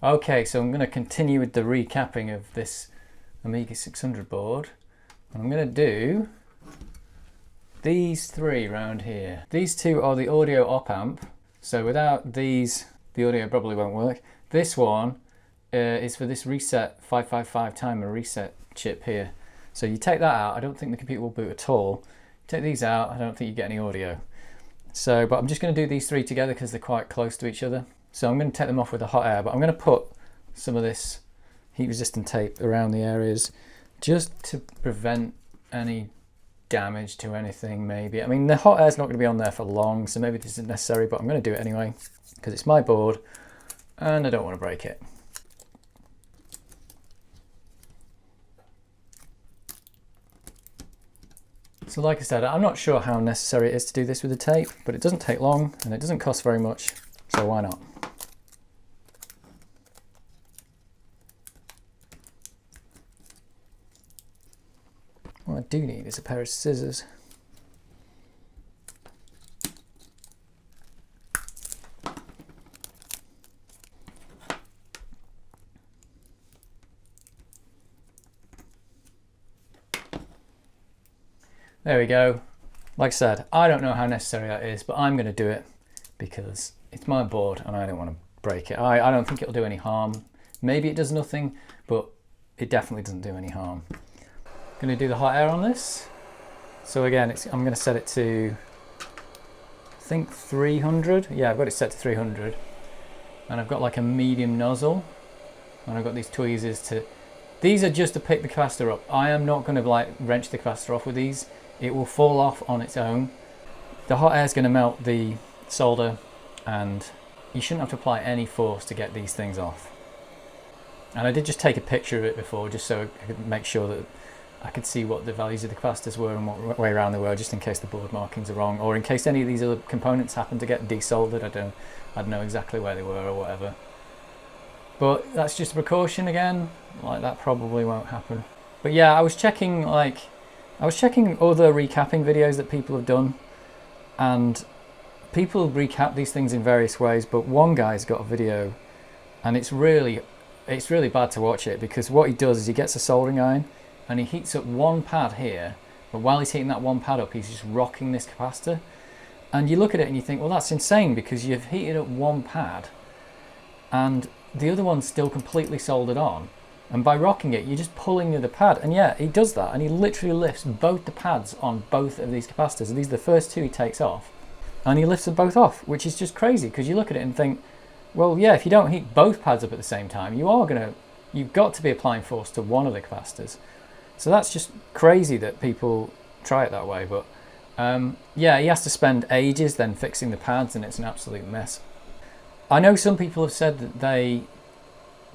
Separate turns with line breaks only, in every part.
Okay, so I'm going to continue with the recapping of this Amiga 600 board. I'm going to do these three round here. These two are the audio op amp, so without these the audio probably won't work. This one is for this reset 555 timer reset chip here. So you take that out, I don't think the computer will boot at all. Take these out, I don't think you get any audio. So, but I'm just going to do these three together because they're quite close to each other. So I'm going to take them off with a hot air, but I'm going to put some of this heat resistant tape around the areas just to prevent any damage to anything maybe. I mean, the hot air's not going to be on there for long, so maybe this isn't necessary, but I'm going to do it anyway because it's my board and I don't want to break it. So like I said, I'm not sure how necessary it is to do this with the tape, but it doesn't take long and it doesn't cost very much, so why not? What I do need is a pair of scissors. There we go. Like I said, I don't know how necessary that is, but I'm going to do it because it's my board and I don't want to break it. I don't think it'll do any harm. Maybe it does nothing, but it definitely doesn't do any harm. I'm going to do the hot air on this. So again, I'm going to set it to, I think 300. Yeah, I've got it set to 300. And I've got like a medium nozzle. And I've got these tweezers to... These are just to pick the capacitor up. I am not going to like wrench the capacitor off with these. It will fall off on its own. The hot air is going to melt the solder and you shouldn't have to apply any force to get these things off. And I did just take a picture of it before just so I could make sure that I could see what the values of the capacitors were and what way around they were, just in case the board markings are wrong or in case any of these other components happen to get desoldered. I'd know exactly where they were or whatever. But that's just a precaution again, like that probably won't happen. But yeah, I was checking other recapping videos that people have done, and people recap these things in various ways, but one guy's got a video and it's really bad to watch it because what he does is he gets a soldering iron and he heats up one pad here, but while he's heating that one pad up, he's just rocking this capacitor. And you look at it and you think, well, that's insane because you've heated up one pad and the other one's still completely soldered on. And by rocking it, you're just pulling the other pad. And yeah, he does that. And he literally lifts both the pads on both of these capacitors. These are the first two he takes off. And he lifts them both off, which is just crazy because you look at it and think, well, yeah, if you don't heat both pads up at the same time, you've got to be applying force to one of the capacitors. So that's just crazy that people try it that way. But yeah, he has to spend ages then fixing the pads and it's an absolute mess. I know some people have said that they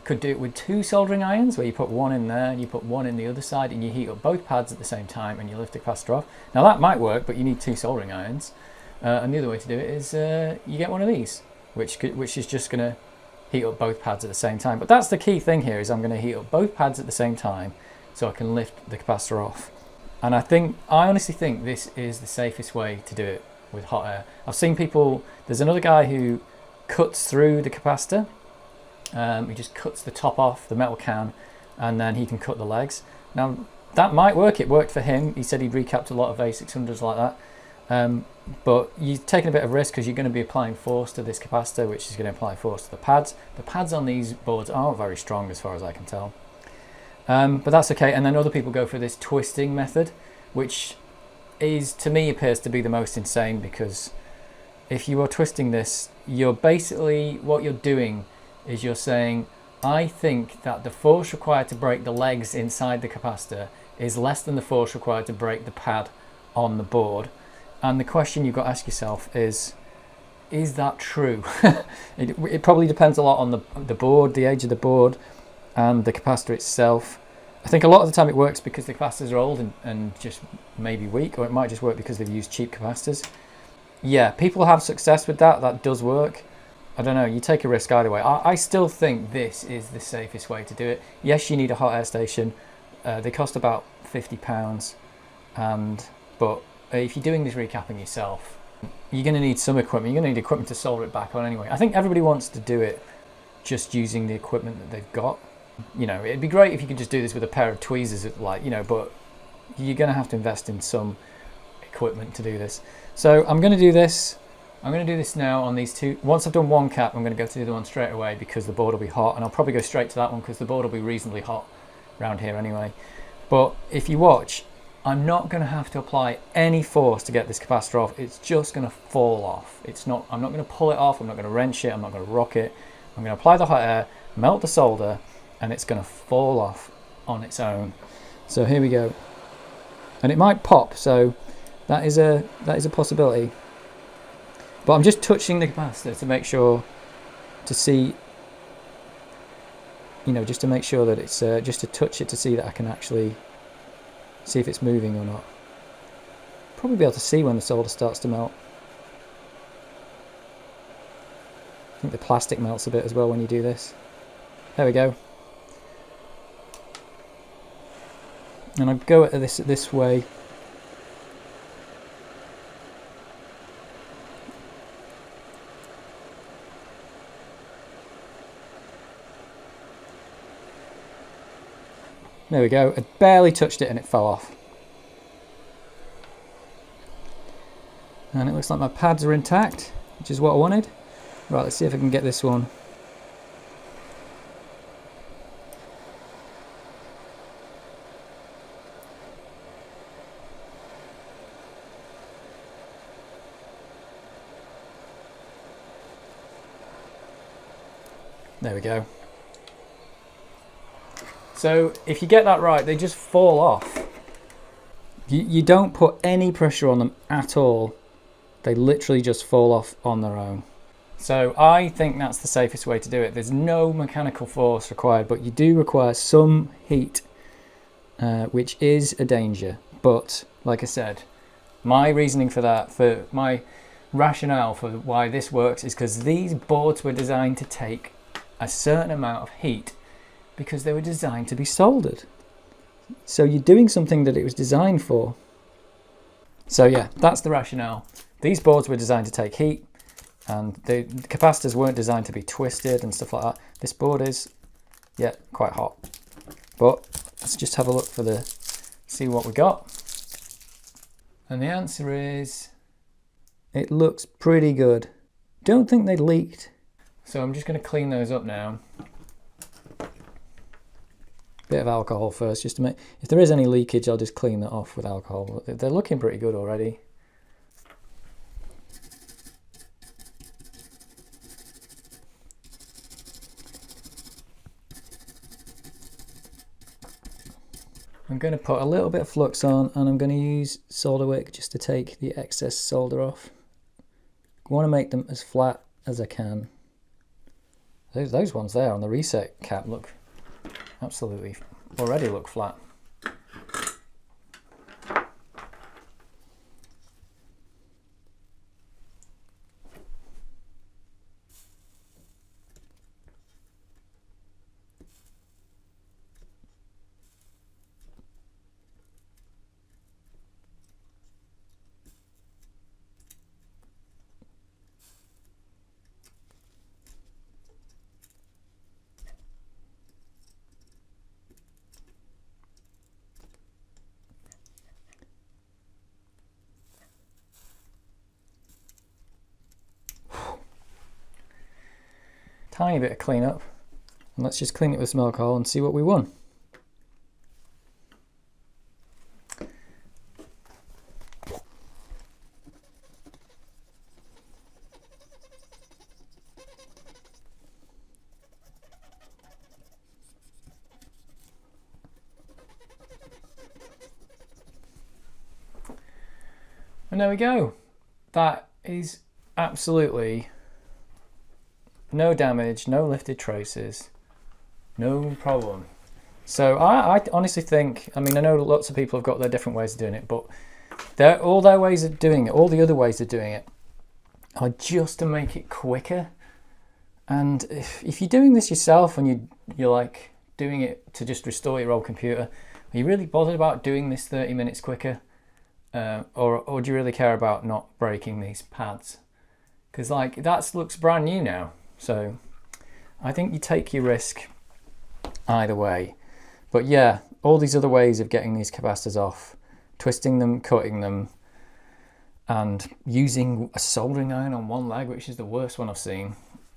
could do it with two soldering irons where you put one in there and you put one in the other side and you heat up both pads at the same time and you lift the capacitor off. Now that might work, but you need two soldering irons. And the other way to do it is you get one of these, which is just going to heat up both pads at the same time. But that's the key thing here, is I'm going to heat up both pads at the same time so I can lift the capacitor off. And I honestly think this is the safest way to do it with hot air. I've seen people, there's another guy who cuts through the capacitor. He just cuts the top off the metal can and then he can cut the legs. Now that might work, it worked for him. He said he'd recapped a lot of A600s like that. But you're taking a bit of risk because you're going to be applying force to this capacitor, which is going to apply force to the pads. The pads on these boards aren't very strong as far as I can tell. But that's okay. And then other people go for this twisting method, which to me appears to be the most insane, because if you are twisting this, what you're doing is you're saying, I think that the force required to break the legs inside the capacitor is less than the force required to break the pad on the board. And the question you've got to ask yourself is that true? It probably depends a lot on the board, the age of the board, and the capacitor itself. I think a lot of the time it works because the capacitors are old and just maybe weak, or it might just work because they've used cheap capacitors. Yeah, people have success with that. That does work. I don't know, you take a risk either way. I still think this is the safest way to do it. Yes, you need a hot air station. They cost about £50. But if you're doing this recapping yourself, you're going to need some equipment. You're going to need equipment to solder it back on anyway. I think everybody wants to do it just using the equipment that they've got. You know, it'd be great if you could just do this with a pair of tweezers, like, you know, but you're going to have to invest in some equipment to do this. So I'm going to do this. I'm going to do this now on these two. Once I've done one cap, I'm going to go to the other one straight away because the board will be hot, and I'll probably go straight to that one because the board will be reasonably hot around here anyway. But if you watch, I'm not going to have to apply any force to get this capacitor off. It's just going to fall off. It's not. I'm not going to pull it off. I'm not going to wrench it. I'm not going to rock it. I'm going to apply the hot air, melt the solder, and it's going to fall off on its own. So here we go. And it might pop, so that is a possibility. But I'm just touching the capacitor to make sure, to see, you know, just to make sure that it's, just to touch it to see that I can actually see if it's moving or not. Probably be able to see when the solder starts to melt. I think the plastic melts a bit as well when you do this. There we go. And I go at this way. There we go. I barely touched it and it fell off. And it looks like my pads are intact, which is what I wanted. Right, let's see if I can get this one. There we go. So if you get that right, they just fall off. You don't put any pressure on them at all. They literally just fall off on their own. So I think that's the safest way to do it. There's no mechanical force required, but you do require some heat, which is a danger. But like I said, my reasoning for that, for my rationale for why this works, is because these boards were designed to take a certain amount of heat because they were designed to be soldered. So you're doing something that it was designed for. So yeah, that's the rationale. These boards were designed to take heat, and the capacitors weren't designed to be twisted and stuff like that. This board is, yeah, quite hot. But let's just have a look for see what we got. And the answer is, it looks pretty good. Don't think they leaked. So I'm just going to clean those up now. Bit of alcohol first, just to make, if there is any leakage, I'll just clean that off with alcohol. They're looking pretty good already. I'm going to put a little bit of flux on, and I'm going to use solder wick just to take the excess solder off. I want to make them as flat as I can. Those ones there on the reset cap look absolutely, already look flat. Tiny bit of cleanup, and let's just clean it with some alcohol and see what we won. And there we go. That is absolutely no damage, no lifted traces, no problem. So I honestly think, I mean, I know lots of people have got their different ways of doing it, but all their ways of doing it, all the other ways of doing it, are just to make it quicker. And if you're doing this yourself and you're like doing it to just restore your old computer, are you really bothered about doing this 30 minutes quicker? Or do you really care about not breaking these pads? Because like that looks brand new now. So I think you take your risk either way. But yeah, all these other ways of getting these capacitors off, twisting them, cutting them, and using a soldering iron on one leg, which is the worst one I've seen.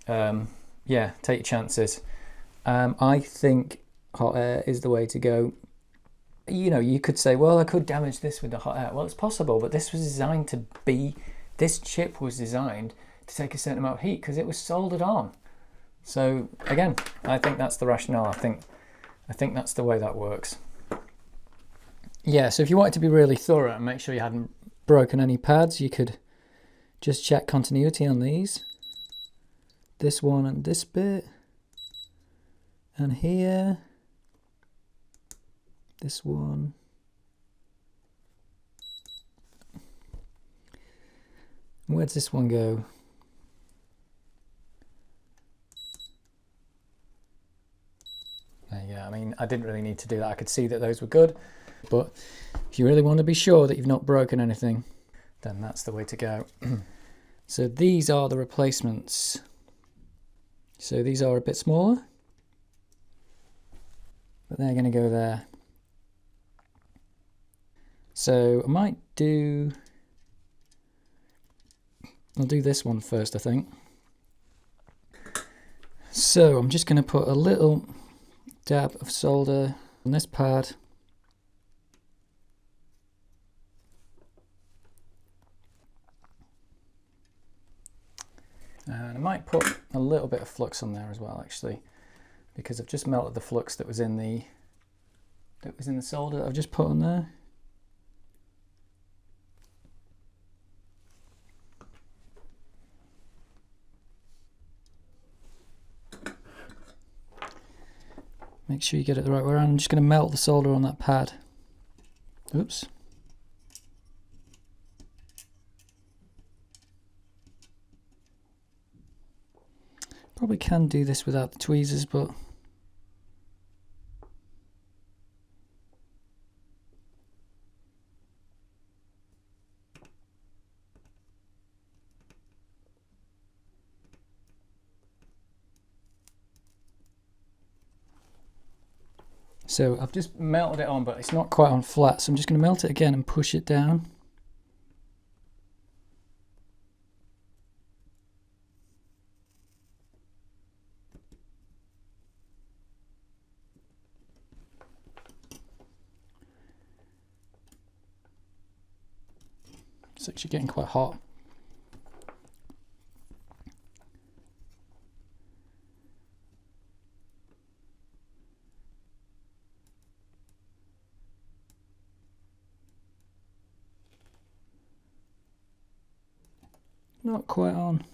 Yeah, take your chances. I think hot air is the way to go. You know, you could say, well, I could damage this with the hot air. Well, it's possible, but this was designed to be, this chip was designed to take a certain amount of heat because it was soldered on. So again, I think that's the rationale. I think that's the way that works. Yeah, so if you wanted to be really thorough and make sure you hadn't broken any pads, you could just check continuity on these. This one and this bit. And here. This one. Where does this one go? There you go. I mean, I didn't really need to do that. I could see that those were good. But if you really want to be sure that you've not broken anything, then that's the way to go. So these are the replacements. So these are a bit smaller, but they're going to go there. So I might do, I'll do this one first, I think. So I'm just going to put a little dab of solder on this pad. And I might put a little bit of flux on there as well, actually, because I've just melted the flux that was in the solder that I've just put on there. Make sure you get it the right way around. I'm just going to melt the solder on that pad. Oops. Probably can do this without the tweezers, but so I've just melted it on, but it's not quite on flat, so I'm just going to melt it again and push it down. It's actually getting quite hot. Not quite on.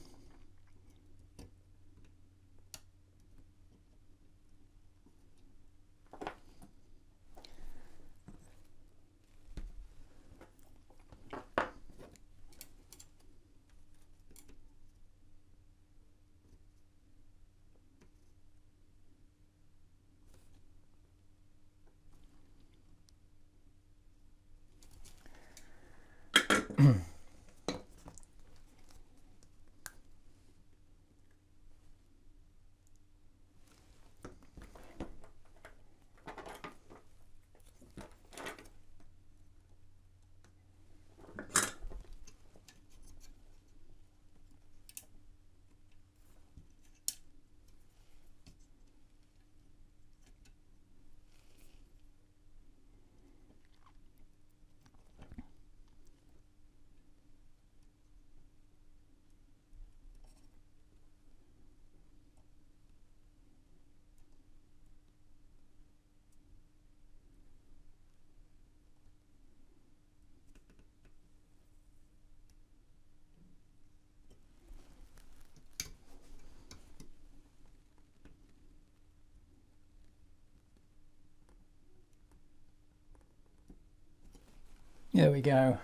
There we go.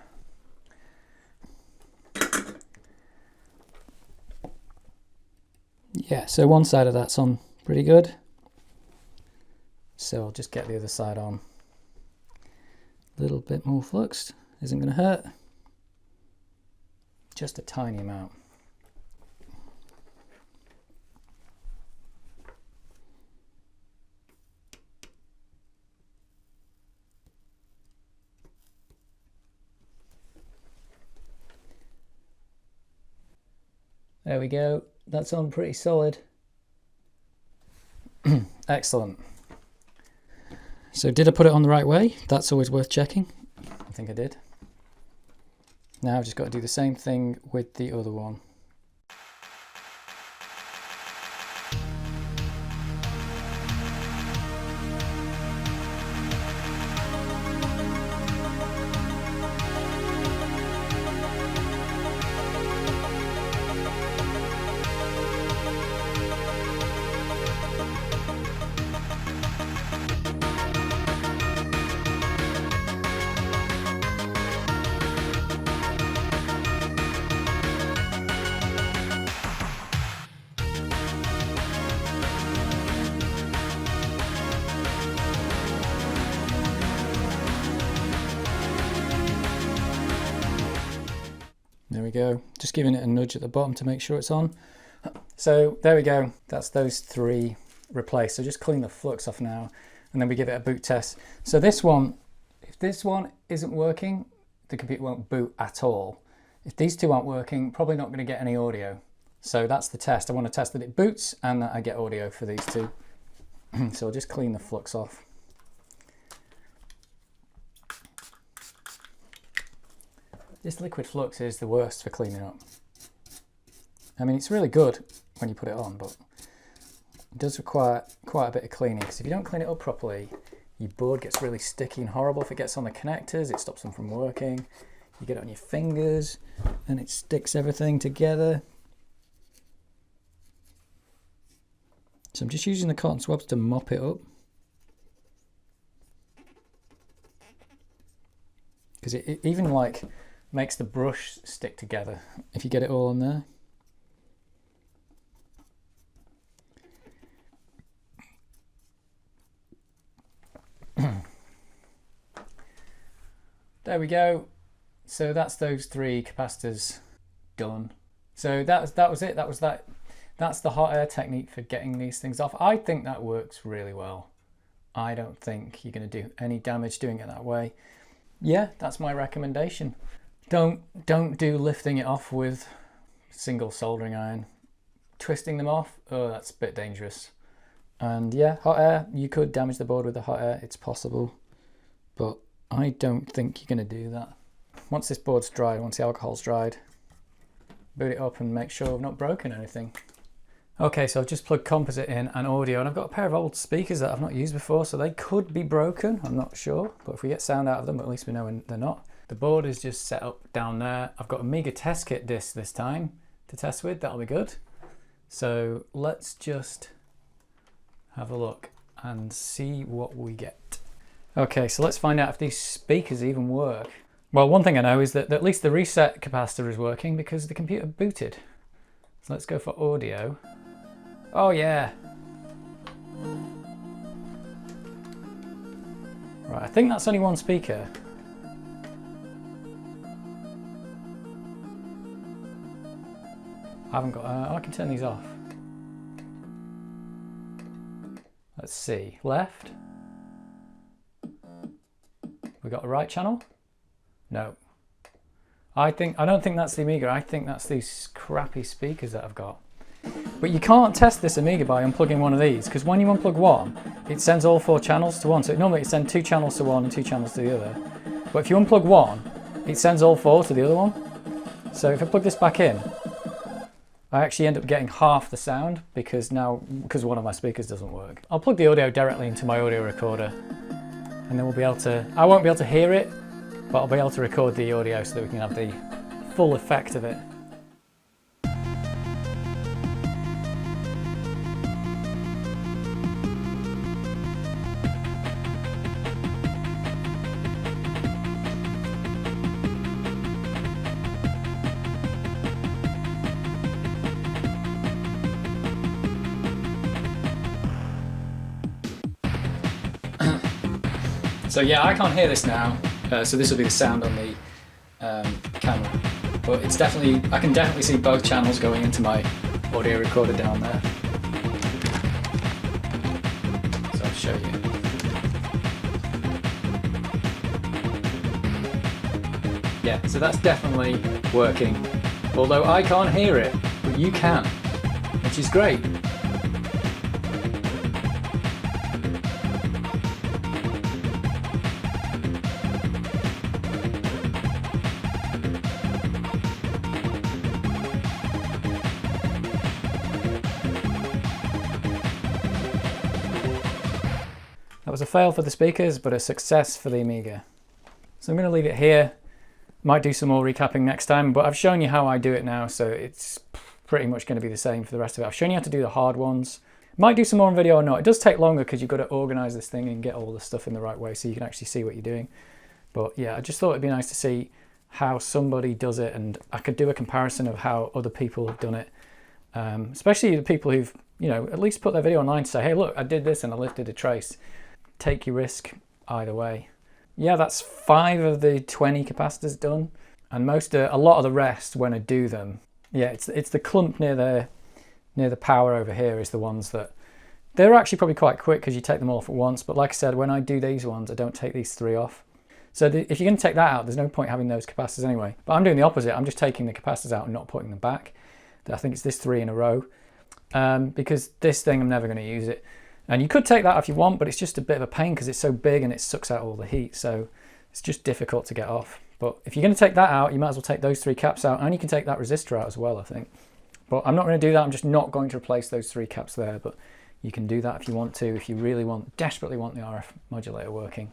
Yeah, so one side of that's on pretty good. So I'll just get the other side on. A little bit more fluxed, isn't going to hurt. Just a tiny amount. There we go. That's on pretty solid. Excellent. So did I put it on the right way? That's always worth checking. I think I did. Now I've just got to do the same thing with the other one. There we go, just giving it a nudge at the bottom to make sure it's on. So there we go, that's those three replaced. So just clean the flux off now, and then we give it a boot test. So this one, if this one isn't working, the computer won't boot at all. If these two aren't working, probably not going to get any audio. So that's the test. I want to test that it boots and that I get audio for these two. So I'll just clean the flux off. This liquid flux is the worst for cleaning up. I mean, it's really good when you put it on, but it does require quite a bit of cleaning, because if you don't clean it up properly, your board gets really sticky and horrible. If it gets on the connectors, it stops them from working. You get it on your fingers and it sticks everything together. So I'm just using the cotton swabs to mop it up, because it even like makes the brush stick together if you get it all on there. There we go. So that's those three capacitors done. So that was it. That's the hot air technique for getting these things off. I think that works really well. I don't think you're going to do any damage doing it that way. Yeah, that's my recommendation. Don't do lifting it off with single soldering iron. Twisting them off, oh, that's a bit dangerous. And yeah, hot air, you could damage the board with the hot air, it's possible, but I don't think you're going to do that. Once this board's dry, once the alcohol's dried, boot it up and make sure I've not broken anything. Okay, so I've just plugged composite in and audio, and I've got a pair of old speakers that I've not used before, so they could be broken, I'm not sure, but if we get sound out of them, at least we know when they're not. The board is just set up down there. I've got Amiga test kit disc this time to test with, that'll be good. So let's just have a look and see what we get. Okay, so let's find out if these speakers even work. Well, one thing I know is that at least the reset capacitor is working because the computer booted. So let's go for audio. Oh yeah. Right, I think that's only one speaker. I haven't got, I can turn these off. Let's see, left. We got a right channel? No. I don't think that's the Amiga, I think that's these crappy speakers that I've got. But you can't test this Amiga by unplugging one of these, because when you unplug one, it sends all 4 channels to one. So normally it sends 2 channels to one and 2 channels to the other. But if you unplug one, it sends all 4 to the other one. So if I plug this back in, I actually end up getting half the sound because one of my speakers doesn't work. I'll plug the audio directly into my audio recorder, and then we'll be able to, I won't be able to hear it, but I'll be able to record the audio so that we can have the full effect of it. So yeah, I can't hear this now, so this will be the sound on the camera. But it's definitely, I can definitely see both channels going into my audio recorder down there. So I'll show you. Yeah, so that's definitely working. Although I can't hear it, you can, which is great. That was a fail for the speakers, but a success for the Amiga. So I'm going to leave it here. Might do some more recapping next time, but I've shown you how I do it now, so it's pretty much going to be the same for the rest of it. I've shown you how to do the hard ones. Might do some more on video or not. It does take longer because you've got to organise this thing and get all the stuff in the right way so you can actually see what you're doing. But yeah, I just thought it'd be nice to see how somebody does it, and I could do a comparison of how other people have done it. Especially the people who've, you know, at least put their video online to say, hey look, I did this and I lifted a trace. Take your risk either way. Yeah, that's 5 of the 20 capacitors done, and a lot of the rest when I do them, yeah, it's the clump near the power over here is the ones that they're actually probably quite quick because you take them all off at once. But like I said, when I do these ones, I don't take these 3 off. So if you're going to take that out, there's no point having those capacitors anyway. But I'm doing the opposite. I'm just taking the capacitors out and not putting them back. I think it's this 3 in a row, because this thing I'm never going to use it. And you could take that if you want, but it's just a bit of a pain because it's so big and it sucks out all the heat. So it's just difficult to get off. But if you're going to take that out, you might as well take those 3 caps out, and you can take that resistor out as well, I think. But I'm not going to do that. I'm just not going to replace those 3 caps there. But you can do that if you want to, if you really desperately want the RF modulator working.